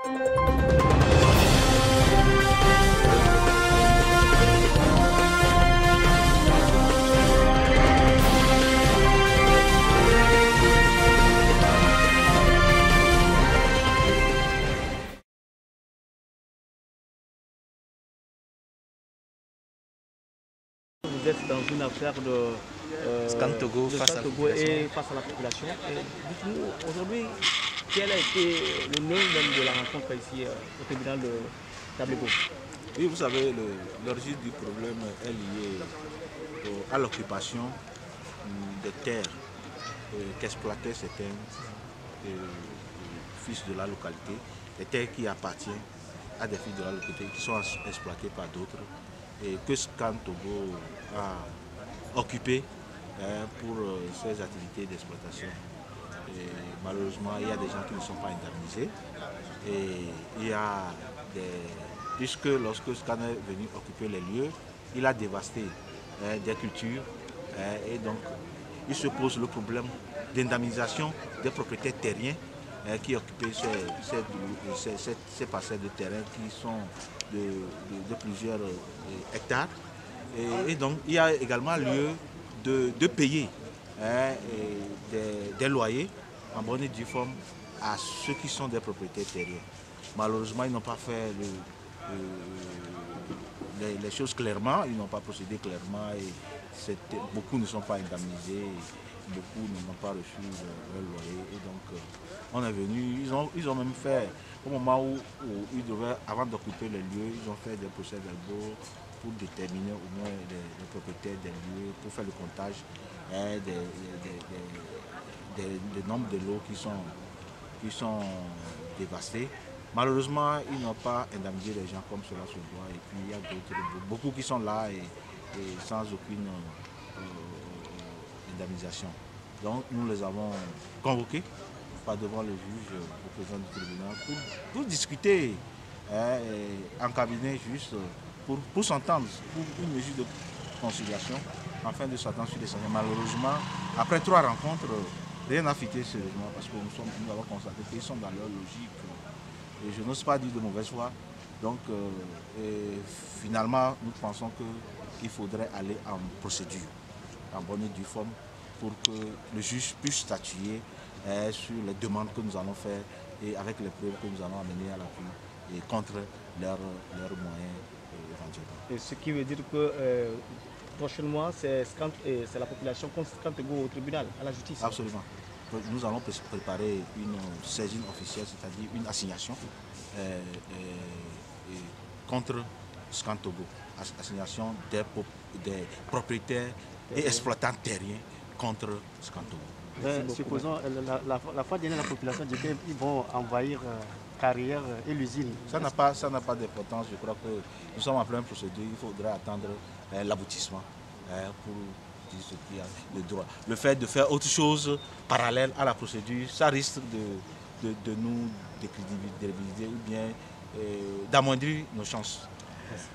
Vous êtes dans une affaire de Scan Togo face à la population. face à la population. Dites-nous, aujourd'hui, quel a été le nœud même de la rencontre ici au tribunal de Tablego? Oui, vous savez, l'origine du problème est liée à l'occupation des terres qu'exploitaient certains fils de la localité, des terres qui appartiennent à des fils de la localité qui sont exploités par d'autres et que Scan Togo a occupé pour ses activités d'exploitation. Malheureusement, il y a des gens qui ne sont pas indemnisés et il y a puisque lorsque Scan est venu occuper les lieux, il a dévasté des cultures et donc il se pose le problème d'indemnisation des propriétaires terriens qui occupaient ces parcelles de terrain qui sont de plusieurs hectares. Et donc il y a également lieu de payer des loyers en bonne et due forme à ceux qui sont des propriétaires terriens. Malheureusement, ils n'ont pas fait les choses clairement, ils n'ont pas procédé clairement et beaucoup ne sont pas indemnisés, beaucoup n'ont pas reçu leur loyer. Et donc on est venu, ils ont même fait, au moment où ils devaient, avant d'occuper les lieux, ils ont fait des procès-verbaux pour déterminer au moins les propriétaires des lieux, pour faire le comptage des nombres de lots qui sont dévastés. Malheureusement, ils n'ont pas indemnisé les gens comme cela se doit. Et puis il y a beaucoup qui sont là et sans aucune indemnisation. Donc nous les avons convoqués devant le juge, le président du tribunal, pour discuter en cabinet juste pour s'entendre, pour une mesure de conciliation, afin de s'attendre sur les sanctions. Malheureusement, après 3 rencontres, rien n'a fité sérieusement parce que nous avons constaté qu'ils sont dans leur logique. Et je n'ose pas dire de mauvaise foi. Donc finalement, nous pensons qu'il faudrait aller en procédure, en bonne et due forme, pour que le juge puisse statuer sur les demandes que nous allons faire et avec les preuves que nous allons amener à l'appui et contre leurs moyens éventuellement. Et ce qui veut dire que prochainement, c'est la population contre Scan Togo au tribunal, à la justice. Absolument. Nous allons préparer une saisine officielle, c'est-à-dire une assignation contre Scan Togo. Assignation des propriétaires et exploitants terriens contre Scan Togo. Supposons, la fois dernière, la population dit qu'ils vont envahir carrière et l'usine. Ça n'a pas d'importance. Je crois que nous sommes en pleine procédure. Il faudrait attendre l'aboutissement pour dire ce qu'il y a de droit. Le fait de faire autre chose parallèle à la procédure, ça risque de nous décrédibiliser ou bien d'amoindrir nos chances. Merci.